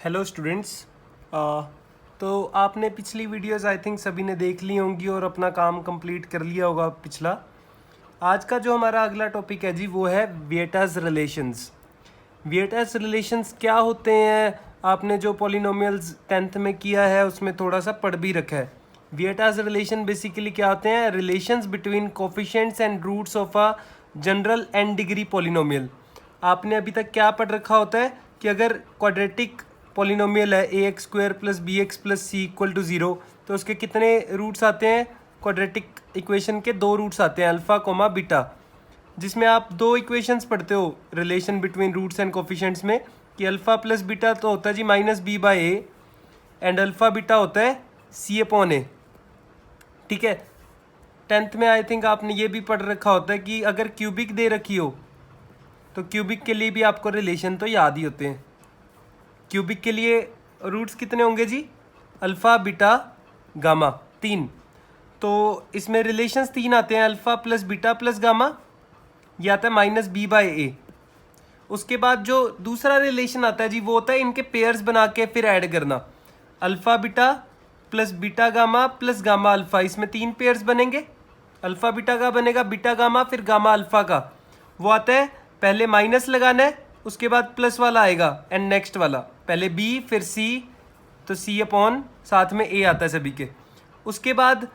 Hello students. तो आपने पिछली वीडियोस आई थिंक सभी ने देख ली होंगी और अपना काम कंप्लीट कर लिया होगा पिछला। आज का जो हमारा अगला टॉपिक है जी वो है विएटास रिलेशंस। विएटास रिलेशंस क्या होते हैं, आपने जो पॉलिनोमियल्स 10th में किया है उसमें थोड़ा सा पढ़ भी रखा है। विएटास रिलेशन बेसिकली क्या होते हैं? Relations between coefficients and roots of a general n degree polynomial. आपने अभी तक क्या पढ़ रखा होता है कि अगर क्वाड्रेटिक पॉलिनोमियल है A X square plus B X plus C equal to 0 तो उसके कितने रूट्स आते हैं? क्वाड्रेटिक इक्वेशन के 2 रूट्स आते हैं, अल्फा कोमा बीटा, जिसमें आप 2 इक्वेशंस पढ़ते हो relation between roots and coefficients में कि अल्फा प्लस बीटा तो होता है जी minus B by A and alpha beta होता है सी अपॉन ए। ठीक है, 10th में आई थिंक आपने ये भी पढ़ रखा होता है कि अगर क्यूबिक दे रखी हो तो क्यूबिक के लिए भी आपको रिलेशन तो याद ही होते हैं। क्यूबिक के लिए रूट्स कितने होंगे जी? Alpha beta gamma 3। तो इसमें रिलेशंस 3 आते हैं, alpha plus beta plus gamma, ये आता है माइनस बी बाई ए। उसके बाद जो दूसरा रिलेशन आता है जी वो होता है इनके पेयर्स बना के फिर ऐड करना, alpha beta plus beta gamma plus gamma alpha. इसमें 3 पेयर्स बनेंगे, अल्फ़ा बीटा का बनेगा बीटा गामा फिर गामा अल्फ़ा का। वो आता है पहले माइनस लगाना है, उसके बाद प्लस वाला आएगा एंड नेक्स्ट वाला, पहले बी फिर सी, तो सी अपॉन साथ में ए आता है सभी के। उसके बाद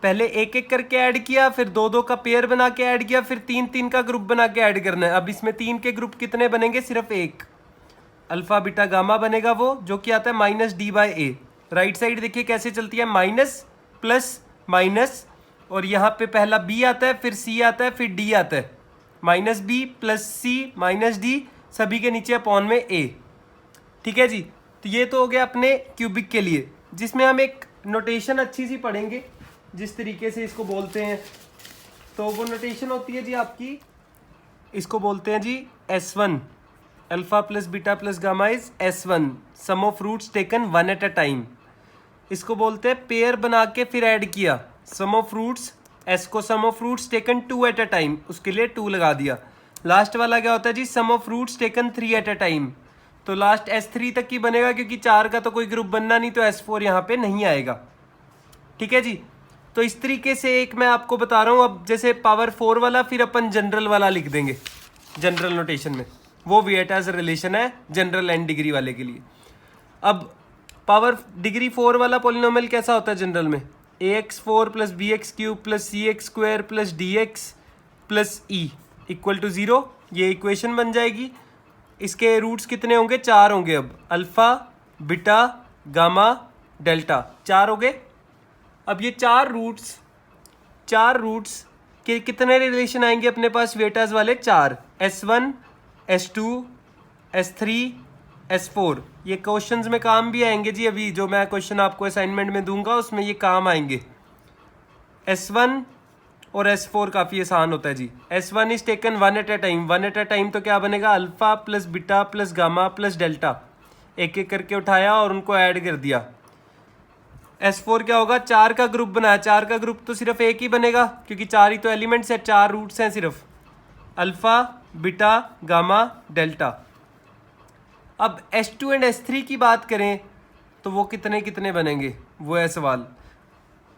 पहले एक एक करके ऐड किया, फिर 2 का पेयर बना के ऐड किया, फिर 3 का ग्रुप बना के ऐड करना है। अब इसमें 3 के ग्रुप कितने बनेंगे? सिर्फ एक, अल्फा बीटा गामा बनेगा वो, जो कि आता है minus D by A. Right side देखिए कैसे चलती है, माइनस प्लस माइनस, और यहाँ पे पहला बी आता है फिर सी आता है फिर डी आता है, माइनस बी प्लस सी माइनस डी, सभी के नीचे अपॉन में ए। ठीक है जी, तो ये तो हो गया अपने क्यूबिक के लिए, जिसमें हम एक नोटेशन अच्छी सी पढ़ेंगे जिस तरीके से इसको बोलते हैं। तो वो नोटेशन होती है जी आपकी, इसको बोलते हैं जी S1, alpha plus beta plus gamma is S1, sum of roots taken 1 at a time. इसको बोलते हैं पेयर बना के फिर ऐड किया, सम ऑफ रूट्स, S को sum of roots taken 2 at a time, उसके लिए 2 लगा दिया। लास्ट वाला क्या होता है जी? Sum of roots taken 3 at a time, तो लास्ट S3 तक ही बनेगा क्योंकि 4 का तो कोई ग्रुप बनना नहीं, तो S4 यहाँ पे नहीं आएगा। ठीक है जी, तो इस तरीके से एक मैं आपको बता रहा हूँ। अब जैसे पावर 4 वाला फिर अपन जनरल वाला लिख देंगे जनरल नोटेशन में, वो विएटास रिलेशन है जनरल एंड डिग्री वाले के लिए। अब पावर डिग्री 4 वाला पॉलिनोमियल कैसा होता है जनरल में? ax4 plus B x cube plus c x square plus d x plus e equal to 0, ये इक्वेशन बन जाएगी। इसके रूट्स कितने होंगे? 4 होंगे। अब अल्फा बीटा गामा डेल्टा 4 हो गए। अब ये 4 रूट्स के कितने रिलेशन आएंगे अपने पास विएटास वाले? 4, S1 S2 S3 S4। ये क्वेश्चंस में काम भी आएंगे जी, अभी जो मैं क्वेश्चन आपको असाइनमेंट में दूंगा उसमें ये काम आएंगे। S1 और S4 काफ़ी आसान होता है जी। S1 is taken 1 at a time, 1 at a time तो क्या बनेगा? Alpha plus beta plus gamma plus delta, एक एक करके उठाया और उनको ऐड कर दिया। S4 क्या होगा? 4 का ग्रुप बनाया, 4 का ग्रुप तो सिर्फ एक ही बनेगा क्योंकि 4 ही तो एलिमेंट्स है, 4 रूट्स हैं सिर्फ, अल्फा बीटा गामा डेल्टा। अब S2 एंड S3 की बात करें तो वो कितने कितने बनेंगे, वो है सवाल,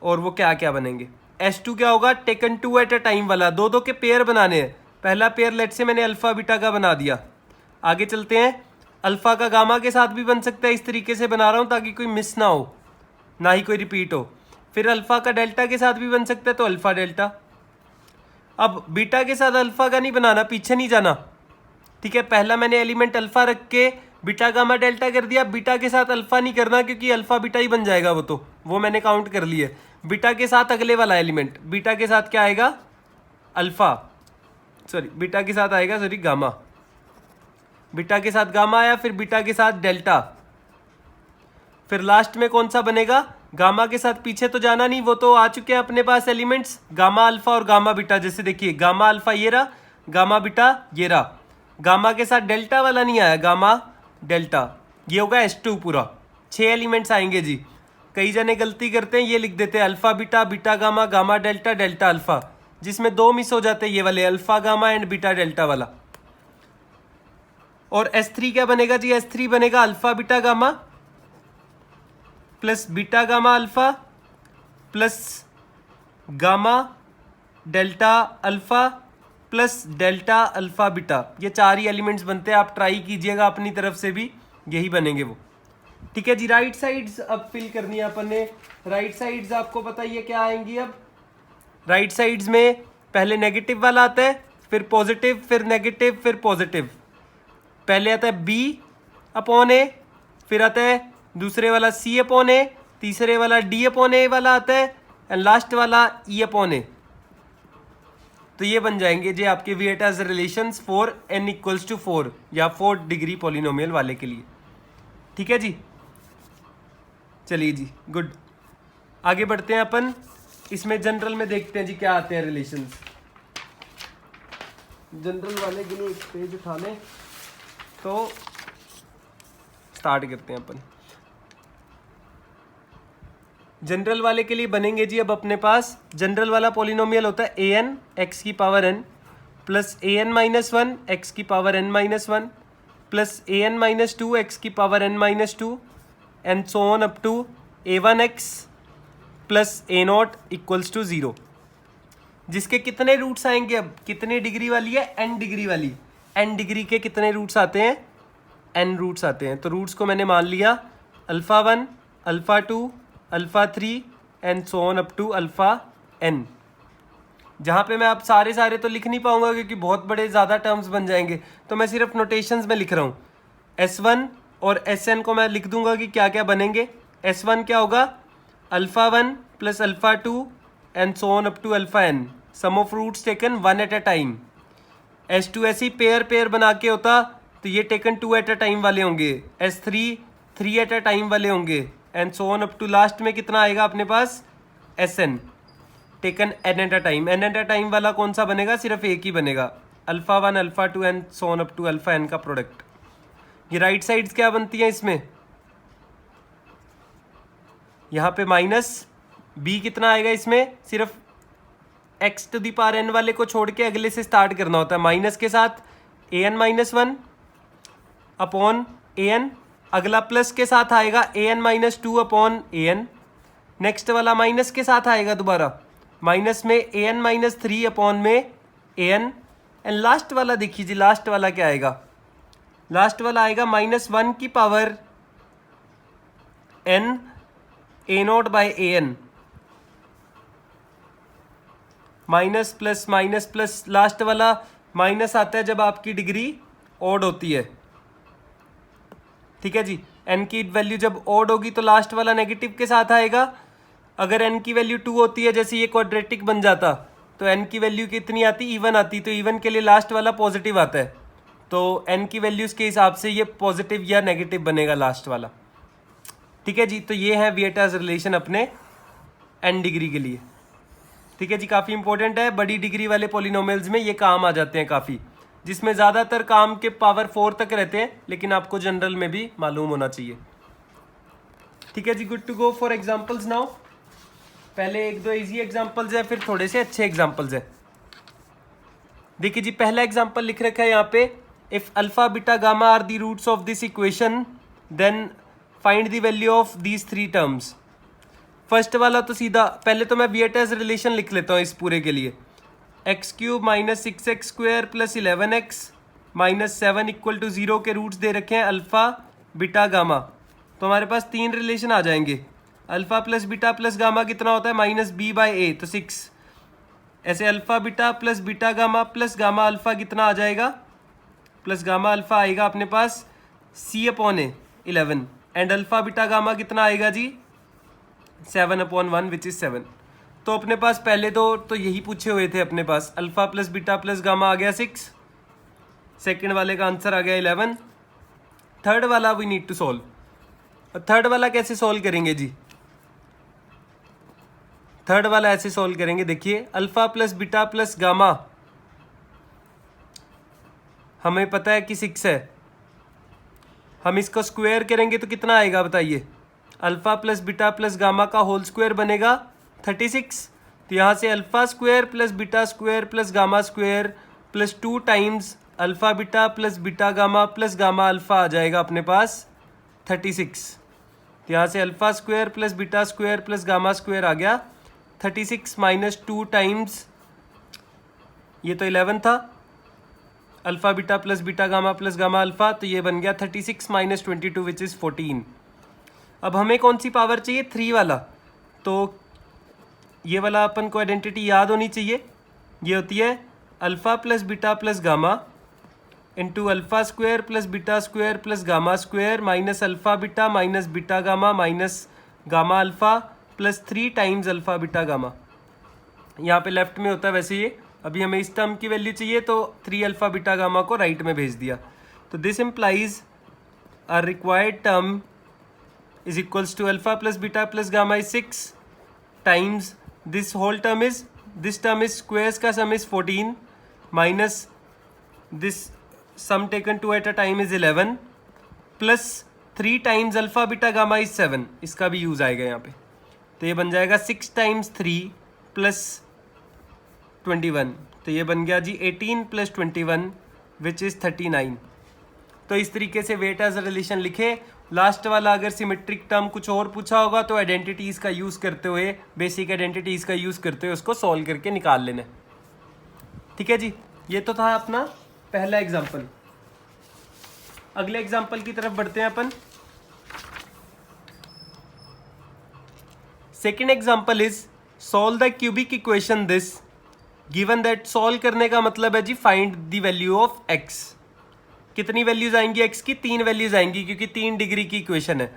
और वो क्या क्या बनेंगे। S2 क्या होगा? टेकन 2 एट अ टाइम वाला, 2 के पेयर बनाने हैं। पहला पेयर लेट से मैंने अल्फा बीटा का बना दिया, आगे चलते हैं। अल्फा का गामा के साथ भी बन सकता है, इस तरीके से बना रहा हूँ ताकि कोई मिस ना हो, ना ही कोई रिपीट हो। फिर अल्फा का डेल्टा के साथ भी बन सकता है, तो अल्फा डेल्टा। अब बीटा के साथ अल्फा का नहीं बनाना, पीछे नहीं जाना। ठीक है, पहला मैंने एलिमेंट अल्फा रख के बीटा गामा डेल्टा कर दिया, बीटा के साथ अल्फा नहीं करना क्योंकि अल्फा बीटा ही बन जाएगा वो मैंने काउंट कर लिया। बीटा के साथ अगले वाला एलिमेंट, बीटा के साथ क्या आएगा? अल्फा, बीटा के साथ आएगा गामा, बीटा के साथ गामा आया, फिर बीटा के साथ डेल्टा, फिर लास्ट में कौन सा बनेगा? गामा के साथ पीछे तो जाना नहीं, वो तो आ चुके हैं अपने पास एलिमेंट्स, गामा अल्फा और गामा बीटा। जैसे देखिए गामा अल्फा ये रहा, गामा बीटा ये रहा, गामा के साथ डेल्टा वाला नहीं आया, गामा डेल्टा, ये होगा S2 पूरा। 6 एलिमेंट्स आएंगे जी। कई जने गलती करते हैं, ये लिख देते हैं alpha beta beta gamma gamma delta delta alpha, जिसमें 2 मिस हो जाते हैं, ये वाले alpha gamma and beta delta वाला। और S3 क्या बनेगा जी? S3 बनेगा alpha beta gamma plus beta gamma alpha plus gamma delta alpha plus delta alpha beta. ये 4 ही एलिमेंट्स बनते हैं, आप ट्राई कीजिएगा अपनी तरफ से भी, यही बनेंगे वो। ठीक है जी। राइट साइड्स अब फिल करनी है अपन ने। राइट साइड्स आपको पता ही है क्या आएंगी। अब राइट साइड्स में पहले नेगेटिव वाला आता है, फिर पॉजिटिव, फिर नेगेटिव, फिर पॉजिटिव। पहले आता है B अपॉन A, फिर आता है दूसरे वाला C अपॉन A, तीसरे वाला D अपॉन A वाला आता है, एंड लास्ट वाला E अपॉन A। तो ये बन जाएंगे जी आपके Vieta's relations for n equals to 4 या 4 डिग्री पॉलिनोमियल वाले के लिए। ठीक है जी। चलिए जी, गुड। आगे बढ़ते हैं अपन। इसमें जनरल में देखते हैं जी क्या आते हैं रिलेशंस। जनरल वाले के लिए एक पेज उठा लें तो स्टार्ट करते हैं अपन। जनरल वाले के लिए बनेंगे जी अब अपने पास जनरल वाला पॉलिनोमियल होता है an x की power n plus an minus 1 x की power n minus 1 plus an minus 2 x की power n minus 2 and so on up to a1x plus a0 equals to 0। जिसके कितने रूट्स आएंगे? अब कितने डिग्री वाली है? n डिग्री वाली। n डिग्री के कितने रूट्स आते हैं? n रूट्स आते हैं। तो रूट्स को मैंने मान लिया alpha 1, alpha 2, alpha 3 and so on up to alpha n। जहाँ पे मैं आप सारे तो लिख नहीं पाऊंगा क्योंकि बहुत बड़े ज़्यादा टर्म्स बन जाएंगे, तो मैं सिर्फ नोटेशंस में लिख रहा हूँ। S1 और Sn को मैं लिख दूंगा कि क्या क्या बनेंगे। S1 क्या होगा? Alpha 1 plus alpha 2 and so on up to alpha n। Sum of roots taken 1 at a time. S2 ऐसी पेयर बना के होता तो ये टेकन 2 एट अ टाइम वाले होंगे। S3 3 एट अ टाइम वाले होंगे and so on up to last में कितना आएगा अपने पास? Sn taken n at a time. n at a time वाला कौन सा बनेगा? सिर्फ एक ही बनेगा, alpha 1 alpha 2 and so on up to alpha n का प्रोडक्ट। ये राइट साइड्स क्या बनती हैं इसमें? यहाँ पे माइनस b कितना आएगा इसमें? सिर्फ x to the power n वाले को छोड़ के अगले से स्टार्ट करना होता है। माइनस के साथ an माइनस 1 अपॉन an, अगला प्लस के साथ आएगा an minus 2 upon an, next वाला माइनस के साथ आएगा दोबारा, माइनस में an माइनस 3 अपॉन में an, एंड लास्ट वाला देखिए जी, लास्ट वाला क्या आएगा? लास्ट वाला आएगा माइनस 1 की power n a0 by an। Minus plus last वाला माइनस आता है जब आपकी डिग्री ऑड होती है। ठीक है जी। n की वैल्यू जब ऑड होगी तो लास्ट वाला नेगेटिव के साथ आएगा। अगर n की वैल्यू 2 होती है, जैसे ये क्वाड्रेटिक बन जाता, तो n की वैल्यू कितनी आती? इवन आती। तो इवन के लिए लास्ट वाला पॉजिटिव आता है, तो n की वैल्यूज के हिसाब से ये पॉजिटिव या नेगेटिव बनेगा लास्ट वाला। ठीक है जी। तो ये है विएटास रिलेशन अपने n डिग्री के लिए। ठीक है जी, काफ़ी इंपॉर्टेंट है। बड़ी डिग्री वाले पॉलिनोमियल्स में ये काम आ जाते हैं काफ़ी, जिसमें ज़्यादातर काम के पावर 4 तक रहते हैं, लेकिन आपको जनरल में भी मालूम होना चाहिए। ठीक है जी, good to go for examples now. पहले 1-2 इजी एग्जांपल्स है, फिर थोड़े से अच्छे एग्जांपल्स है। देखिए जी, पहला एग्जांपल लिख रखा है यहाँ पे, if alpha beta gamma are the roots of this equation then find the value of these 3 terms. First वाला तो सीधा, पहले तो मैं विएटास रिलेशन लिख लेता हूँ इस पूरे के लिए। X cube minus 6x square plus 11x minus 7 equal to 0 के रूट्स दे रखे हैं अल्फा बीटा गामा। तो हमारे पास 3 रिलेशन आ जाएंगे। Alpha plus beta plus gamma कितना होता है? माइनस b बाई a, तो 6। ऐसे alpha beta plus beta gamma plus gamma alpha कितना आ जाएगा? प्लस गामा अल्फा आएगा अपने पास c upon a 11, and alpha beta gamma कितना आएगा जी? 7 अपॉन 1 विच इज 7। तो अपने पास पहले तो यही पूछे हुए थे अपने पास, alpha plus beta plus gamma आ गया 6, सेकंड वाले का आंसर आ गया 11। थर्ड वाला we need to solve. Third वाला कैसे सॉल्व करेंगे जी? थर्ड वाला ऐसे सॉल्व करेंगे, देखिए alpha plus beta plus gamma हमें पता है कि 6 है, हम इसको स्क्वायर करेंगे तो कितना आएगा बताइए? Alpha plus beta plus gamma का होल स्क्वायर बनेगा 36। तो यहाँ से alpha square plus beta square plus gamma square plus 2 times alpha beta plus beta gamma plus gamma alpha आ जाएगा अपने पास 36। तो यहाँ से alpha square plus beta square plus gamma square आ गया 36 माइनस 2 टाइम्स, ये तो 11 था, alpha beta plus beta gamma plus gamma alpha, तो ये बन गया 36 माइनस 22 विच इज़ 14। अब हमें कौन सी पावर चाहिए? 3 वाला। तो ये वाला अपन को आइडेंटिटी याद होनी चाहिए, ये होती है alpha plus beta plus gamma into alpha square plus beta square plus gamma square minus alpha beta minus beta gamma minus gamma alpha plus 3 times alpha beta gamma. यहाँ पे लेफ्ट में होता है वैसे ये, अभी हमें इस टर्म की वैल्यू चाहिए तो 3 अल्फ़ा बीटा गामा को राइट में भेज दिया। तो this implies a required term is equals to alpha plus beta plus gamma is 6 times this whole term is, this term is squares का sum is 14 minus this sum taken two at a time is 11 plus 3 times alpha beta gamma is 7, इसका भी use आएगा यहाँ पे। तो ये बन जाएगा 6 टाइम्स 3 प्लस 21, तो ये बन गया जी 18 प्लस 21 विच इज़ 39। तो इस तरीके से वेट एज अ रिलेशन लिखे। लास्ट वाला अगर सिमेट्रिक टर्म कुछ और पूछा होगा तो आइडेंटिटीज़ का यूज़ करते हुए, बेसिक आइडेंटिटीज़ का यूज़ करते हुए उसको सॉल्व करके निकाल लेना। ठीक है जी, ये तो था अपना पहला एग्जाम्पल। अगले एग्जाम्पल की तरफ बढ़ते हैं अपन। Second example is solve the cubic equation this given that. Solve करने का मतलब है जी find the value of X. कितनी वैल्यूज आएंगी एक्स की? 3 वैल्यूज आएंगी, क्योंकि 3 डिग्री की इक्वेशन है।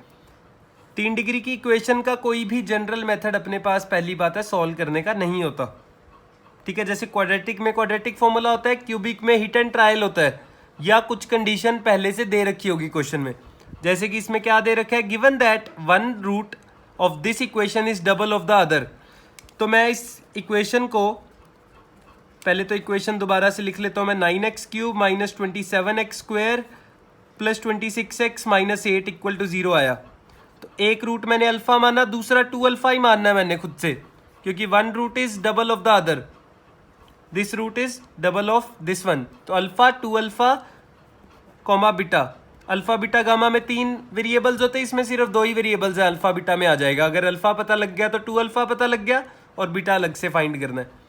3 डिग्री की इक्वेशन का कोई भी जनरल मेथड अपने पास पहली बात है सॉल्व करने का नहीं होता। ठीक है, जैसे क्वाड्रेटिक में क्वाड्रेटिक फॉर्मूला होता है, क्यूबिक में हिट एंड ट्रायल होता है, या कुछ कंडीशन पहले से दे रखी होगी क्वेश्चन में। जैसे कि इसमें क्या दे रखा है, given that one root of this equation is double of the other. तो मैं इस इक्वेशन को पहले तो इक्वेशन दोबारा से लिख लेता हूँ मैं। 9x cube minus 27x square plus 26x minus 8 equal to 0 आया। तो एक रूट मैंने अल्फा माना, दूसरा 2 अल्फा ही मानना है मैंने खुद से, क्योंकि one root is double of the other, this root is double of this one. तो alpha 2 alpha comma beta, alpha beta gamma में 3 वेरिएबल्स होते हैं, इसमें सिर्फ 2 ही वेरिएबल्स हैं, अल्फा बीटा में आ जाएगा। अगर अल्फा पता लग गया तो 2 अल्फा पता लग गया और बीटा अलग से फाइंड करना है।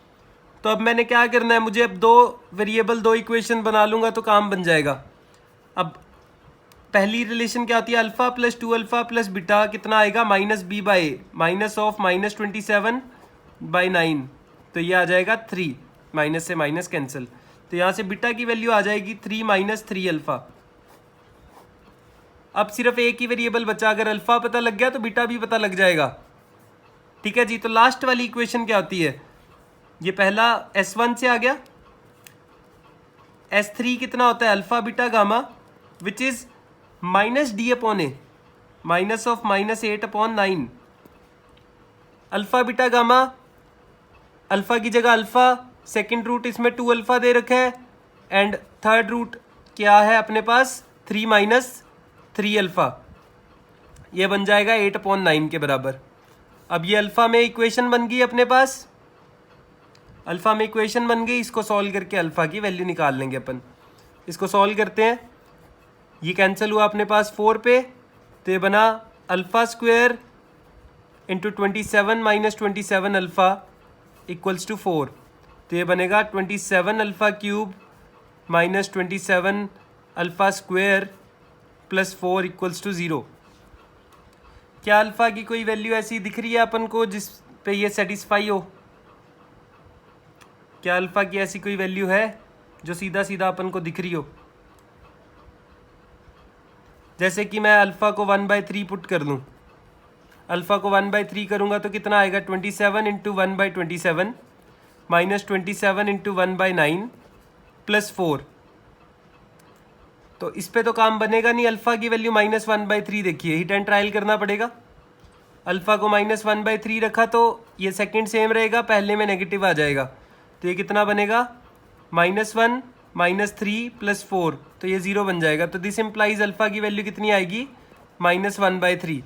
तो अब मैंने क्या करना है, मुझे अब 2 वेरिएबल 2 इक्वेशन बना लूंगा तो काम बन जाएगा। अब पहली रिलेशन क्या होती है, alpha plus 2 alpha plus beta कितना आएगा, minus B by a minus of minus 27 by 9, तो ये आ जाएगा 3, माइनस से माइनस कैंसिल। तो यहाँ से बीटा की वैल्यू आ जाएगी 3 माइनस 3 अल्फा। अब सिर्फ एक ही वेरिएबल बचा, अगर अल्फा पता लग गया तो बीटा भी पता लग जाएगा। ठीक है जी, तो लास्ट वाली इक्वेशन क्या होती है, ये पहला S1 से आ गया, S3 कितना होता है, alpha beta gamma which is minus D upon A minus of minus 8 upon 9। Alpha beta gamma, alpha की जगह अल्फा, सेकेंड रूट इसमें 2 अल्फा दे रखा है, एंड थर्ड रूट क्या है अपने पास, 3 माइनस 3 अल्फा, ये बन जाएगा 8 अपॉन 9 के बराबर। अब ये अल्फा में इक्वेशन बन गई अपने पास, अल्फा में इक्वेशन बन गई, इसको सॉल्व करके अल्फा की वैल्यू निकाल लेंगे अपन। इसको सॉल्व करते हैं, ये कैंसिल हुआ अपने पास 4 पे, तो ये बना alpha square into 27 minus 27 alpha equals to 4, तो ये बनेगा 27 alpha cube minus 27 alpha square plus 4 equals to 0। क्या अल्फा की कोई वैल्यू ऐसी दिख रही है अपन को जिस पे ये सेटिस्फाई हो? क्या अल्फा की ऐसी कोई वैल्यू है जो सीधा सीधा अपन को दिख रही हो? जैसे कि मैं अल्फा को 1/3 पुट कर लूँ, अल्फा को 1/3 करूँगा तो कितना आएगा, 27 इंटू 1/27 माइनस 27 इंटू 1/9 प्लस 4। तो इस पे तो काम बनेगा नहीं, अल्फा की वैल्यू -1/3 देखिए, हिट एंड ट्रायल करना पड़ेगा। अल्फा को -1/3 रखा तो ये सेकंड सेम रहेगा, पहले में नेगेटिव आ जाएगा, तो ये कितना बनेगा, -1 -3 प्लस 4, तो ये 0 बन जाएगा। तो दिस इम्प्लाइज अल्फा की वैल्यू कितनी आएगी, -1/3।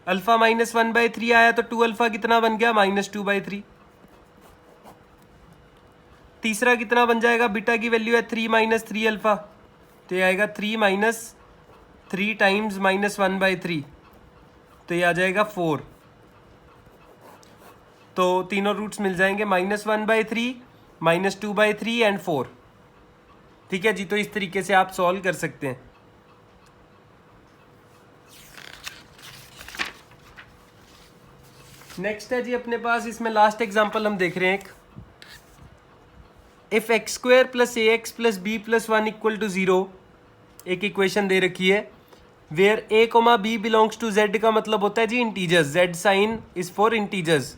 अल्फा -1/3 आया तो 2 अल्फा कितना बन गया, -2/3। तीसरा कितना बन जाएगा, बीटा की वैल्यू है 3 माइनस 3 अल्फ़ा, तो ये आएगा 3 माइनस 3 टाइम्स -1/3, तो ये आ जाएगा 4। तो तीनों रूट्स मिल जाएंगे, -1/3, -2/3 एंड 4। ठीक है जी, तो इस तरीके से आप सॉल्व कर सकते हैं। नेक्स्ट है जी अपने पास, इसमें लास्ट एग्जांपल हम देख रहे हैं एक। If X square plus A X plus B plus 1 equal to 0, एक इक्वेशन दे रखी है where A comma B belongs to Z, का मतलब होता है जी integers, Z sign is for integers,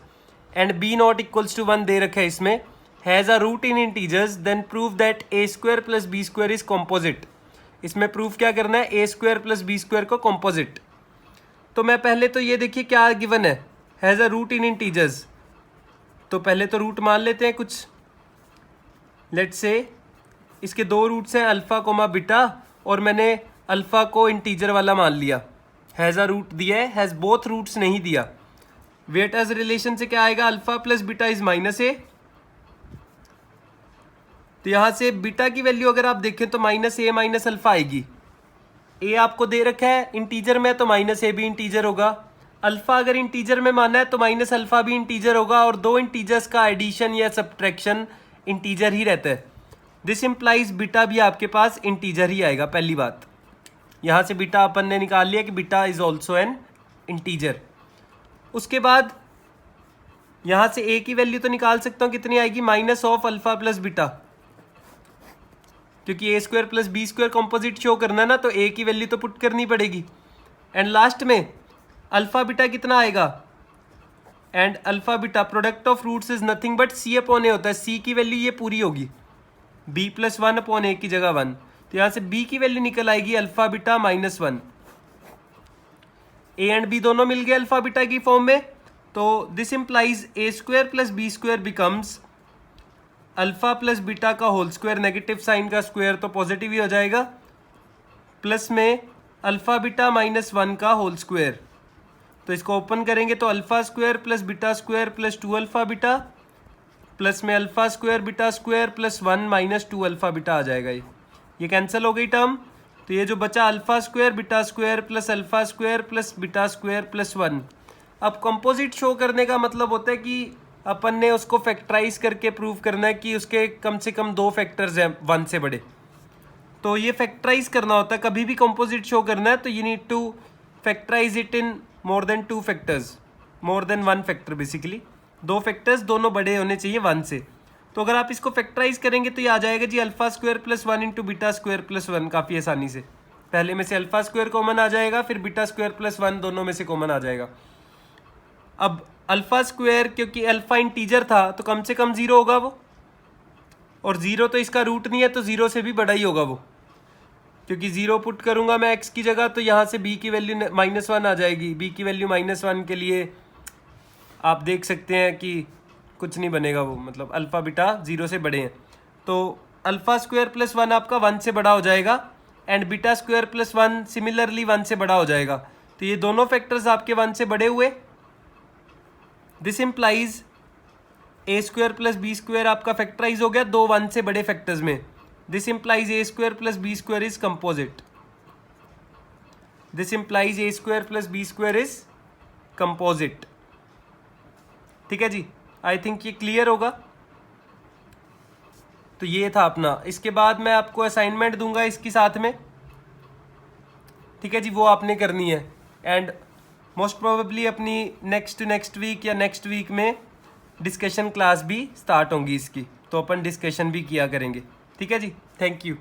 and B not equals to 1 दे रखा है इसमें, has a root in integers, then prove that A square plus B square is composite. इसमें प्रूफ क्या करना है, ए स्क्वायर प्लस बी स्क्वायर को composite. तो मैं पहले तो ये देखिए क्या गिवन है, has a root in integers, तो पहले तो रूट मान लेते हैं कुछ। लेट्स से इसके दो रूट्स हैं अल्फ़ा कोमा बीटा, और मैंने अल्फ़ा को इंटीजर वाला मान लिया, हैज़ अ रूट दिया है, हैज़ बोथ रूट्स नहीं दिया। वेट एज रिलेशन से क्या आएगा, alpha plus beta is -a, तो यहाँ से बीटा की वैल्यू अगर आप देखें तो -a माइनस अल्फ़ा आएगी। ए आपको दे रखा है इंटीजर में, तो -a भी इंटीजर होगा। अल्फ़ा अगर इंटीजर में माना है तो माइनस अल्फ़ा भी इंटीजर होगा, और दो इंटीजर्स का एडिशन या सब्ट्रैक्शन इंटीजर ही रहता है। दिस इम्प्लाइज बीटा भी आपके पास इंटीजर ही आएगा। पहली बात यहाँ से बीटा अपन ने निकाल लिया कि beta is also an integer. उसके बाद यहाँ से ए की वैल्यू तो निकाल सकता हूँ, कितनी आएगी, minus of alpha plus beta, क्योंकि A square plus B square composite show करना है ना, तो ए की वैल्यू तो पुट करनी पड़ेगी। एंड लास्ट में अल्फ़ा बीटा कितना आएगा, and alpha beta product of roots is nothing but C upon A होता है, सी की वैल्यू ये पूरी होगी, बी प्लस 1 अपॉन ए की जगह 1, तो यहाँ से बी की वैल्यू निकल आएगी alpha beta -1। A and b दोनों मिल गए अल्फ़ा बीटा की फॉर्म में, तो this implies a square plus B square becomes alpha plus beta का होल स्क्वायर, नेगेटिव साइन का स्क्वायर तो पॉजिटिव ही हो जाएगा, प्लस में अल्फ़ा बीटा -1 का होल स्क्वायर। तो इसको ओपन करेंगे तो alpha square plus beta square plus 2 alpha beta, plus में alpha square beta square plus 1 minus 2 alpha beta आ जाएगा। ये कैंसिल हो गई टर्म, तो ये जो बचा alpha square beta square plus alpha square plus beta square plus 1। अब कंपोजिट शो करने का मतलब होता है कि अपन ने उसको फैक्टराइज करके प्रूव करना है कि उसके कम से कम 2 फैक्टर्स हैं 1 से बड़े, तो ये फैक्टराइज करना होता है। कभी भी कंपोजिट शो करना है तो you need to factorize it in more than 2 factors, more than 1 factor, basically 2 factors दोनों बड़े होने चाहिए 1 से। तो अगर आप इसको फैक्टराइज करेंगे तो ये आ जाएगा जी alpha square plus 1 into beta square plus 1, काफ़ी आसानी से। पहले में से अल्फ़ा स्क्वायर कॉमन आ जाएगा, फिर बीटा स्क्वायर प्लस 1 दोनों में से कॉमन आ जाएगा। अब अल्फ़ा स्क्वायर, क्योंकि अल्फ़ा इंटीजर था तो कम से कम 0 होगा वो, और 0 तो इसका रूट नहीं है, तो 0 से भी बड़ा ही होगा वो, क्योंकि 0 पुट करूंगा मैं x की जगह, तो यहाँ से b की वैल्यू -1 आ जाएगी। b की वैल्यू -1 के लिए आप देख सकते हैं कि कुछ नहीं बनेगा वो, मतलब अल्फ़ा बीटा 0 से बड़े हैं, तो अल्फ़ा स्क्वायर प्लस 1 आपका 1 से बड़ा हो जाएगा, and beta square plus 1 similarly 1 से बड़ा हो जाएगा। तो ये दोनों फैक्टर्स आपके 1 से बड़े हुए। This implies a square plus B square आपका फैक्टराइज हो गया 2 1 से बड़े फैक्टर्स में। This implies a square plus B square is composite. This implies a square plus B square is composite. ठीक है जी, आई थिंक ये क्लियर होगा। तो ये था अपना, इसके बाद मैं आपको असाइनमेंट दूंगा इसके साथ में, ठीक है जी, वो आपने करनी है। एंड मोस्ट प्रोबेबली अपनी नेक्स्ट वीक या नेक्स्ट वीक में डिस्कशन क्लास भी स्टार्ट होंगी इसकी, तो अपन डिस्कशन भी किया करेंगे। ठीक है जी, थैंक यू।